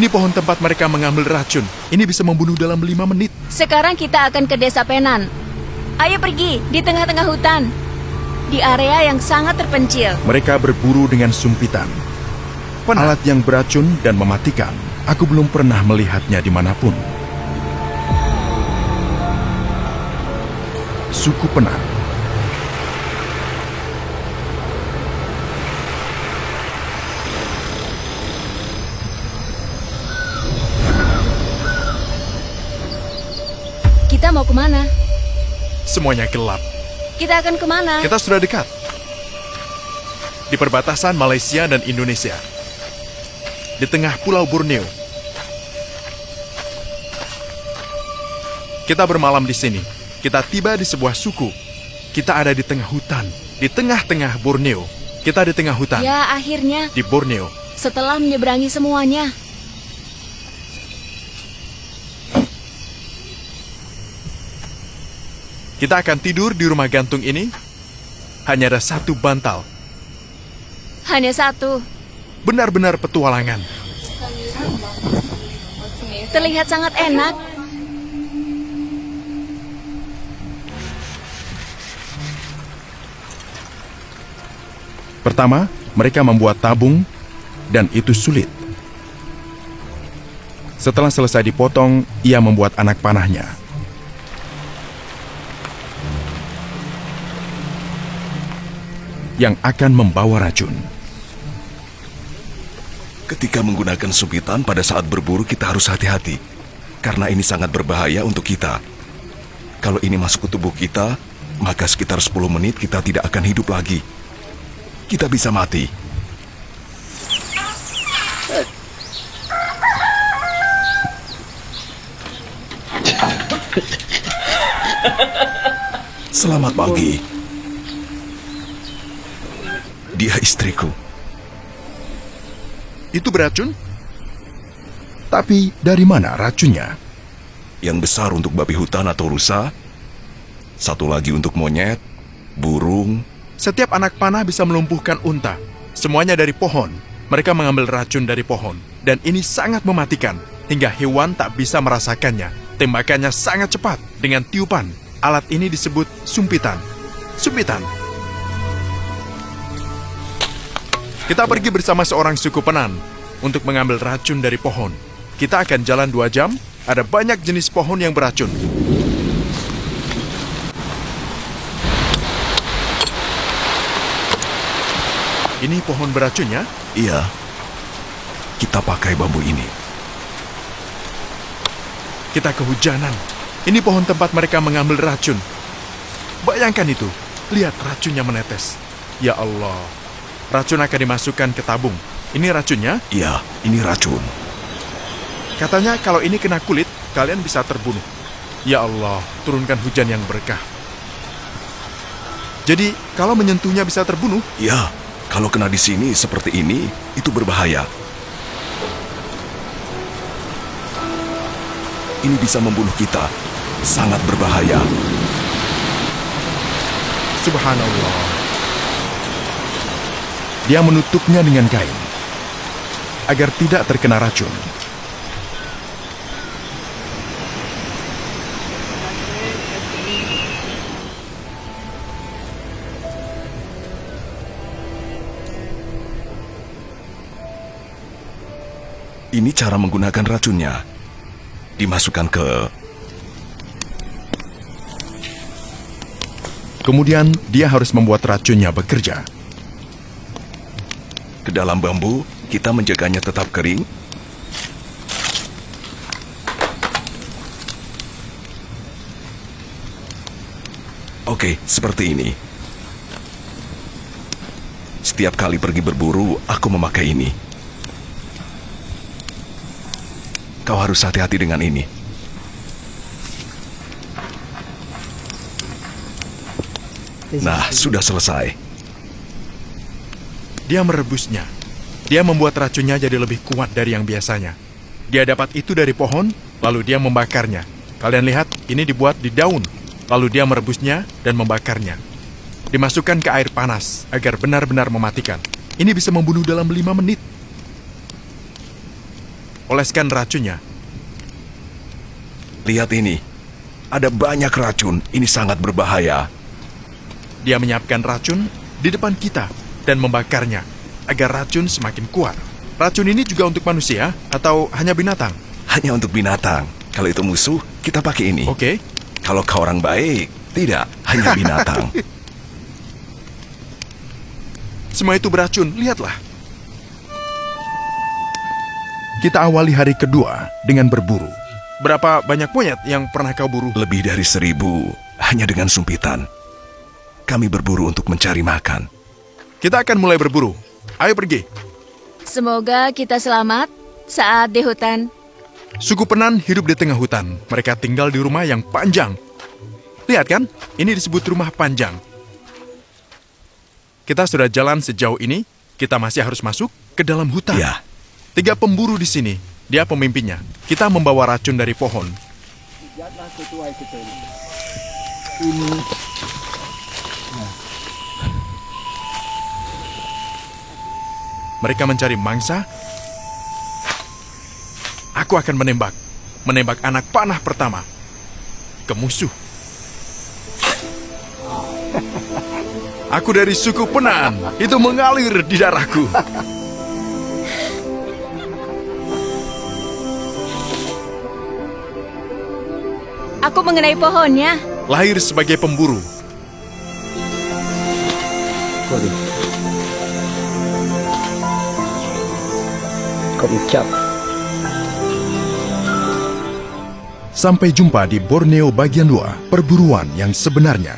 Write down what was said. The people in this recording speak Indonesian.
Ini pohon tempat mereka mengambil racun. Ini bisa membunuh dalam 5 menit. Sekarang kita akan ke desa Penan. Ayo pergi di tengah-tengah hutan. Di area yang sangat terpencil. Mereka berburu dengan sumpitan. Alat yang beracun dan mematikan. Aku belum pernah melihatnya dimanapun. Suku Penan. Kita mau kemana? Semuanya gelap. Kita akan kemana? Kita sudah dekat. Di perbatasan Malaysia dan Indonesia. Di tengah Pulau Borneo. Kita bermalam di sini. Kita tiba di sebuah suku. Kita ada di tengah hutan. Di tengah-tengah Borneo. Kita di tengah hutan. Ya, akhirnya. Di Borneo. Setelah menyeberangi semuanya. Kita akan tidur di rumah gantung ini. Hanya ada satu bantal. Hanya satu. Benar-benar petualangan. Terlihat sangat enak. Pertama, mereka membuat tabung, dan itu sulit. Setelah selesai dipotong, ia membuat anak panahnya. Yang akan membawa racun. Ketika menggunakan sumpitan pada saat berburu kita harus hati-hati. Karena ini sangat berbahaya untuk kita. Kalau ini masuk ke tubuh kita, maka sekitar 10 menit kita tidak akan hidup lagi. Kita bisa mati. Selamat pagi. Dia istriku. Itu beracun? Tapi dari mana racunnya? Yang besar untuk babi hutan atau rusa. Satu lagi untuk monyet, burung. Setiap anak panah bisa melumpuhkan unta. Semuanya dari pohon. Mereka mengambil racun dari pohon. Dan ini sangat mematikan. Hingga hewan tak bisa merasakannya. Tembakannya sangat cepat. Dengan tiupan. Alat ini disebut sumpitan. Sumpitan. Kita pergi bersama seorang suku Penan untuk mengambil racun dari pohon. Kita akan jalan 2 jam, ada banyak jenis pohon yang beracun. Ini pohon beracunnya? Iya. Kita pakai bambu ini. Kita kehujanan. Ini pohon tempat mereka mengambil racun. Bayangkan itu, lihat racunnya menetes. Ya Allah. Racun akan dimasukkan ke tabung. Ini racunnya? Iya, ini racun. Katanya kalau ini kena kulit, kalian bisa terbunuh. Ya Allah, turunkan hujan yang berkah. Jadi, kalau menyentuhnya bisa terbunuh? Iya, kalau kena di sini seperti ini, itu berbahaya. Ini bisa membunuh kita. Sangat berbahaya. Subhanallah. Dia menutupnya dengan kain agar tidak terkena racun. Ini cara menggunakan racunnya. Dimasukkan ke... Kemudian dia harus membuat racunnya bekerja. ke dalam bambu, kita menjaganya tetap kering. Oke, seperti ini. Setiap kali pergi berburu, aku memakai ini. Kau harus hati-hati dengan ini. Nah, sudah selesai. Dia merebusnya. Dia membuat racunnya jadi lebih kuat dari yang biasanya. Dia dapat itu dari pohon, lalu dia membakarnya. Kalian lihat, ini dibuat di daun. Lalu dia merebusnya dan membakarnya. Dimasukkan ke air panas agar benar-benar mematikan. Ini bisa membunuh dalam 5 menit. oleskan racunnya. Lihat ini. Ada banyak racun. Ini sangat berbahaya. Dia menyiapkan racun di depan kita dan membakarnya agar racun semakin kuat. Racun ini juga untuk manusia atau hanya binatang? Hanya untuk binatang. Kalau itu musuh, kita pakai ini. Oke. Kalau kau orang baik, tidak. Hanya binatang. Semua itu beracun, lihatlah. Kita awali hari kedua dengan berburu. Berapa banyak monyet yang pernah kau buru? Lebih dari 1.000. Hanya dengan sumpitan. Kami berburu untuk mencari makan. Kita akan mulai berburu. Ayo pergi. Semoga kita selamat saat di hutan. Suku Penan hidup di tengah hutan. Mereka tinggal di rumah yang panjang. Lihat kan, ini disebut rumah panjang. Kita sudah jalan sejauh ini, kita masih harus masuk ke dalam hutan. Ya. 3 pemburu di sini. Dia pemimpinnya. Kita membawa racun dari pohon. Mereka mencari mangsa. Aku akan menembak. Menembak anak panah pertama. Ke musuh. Aku dari suku Penan. Itu mengalir di darahku. Aku mengenai pohonnya. Lahir sebagai pemburu. Sampai jumpa di Borneo bagian 2, perburuan yang sebenarnya.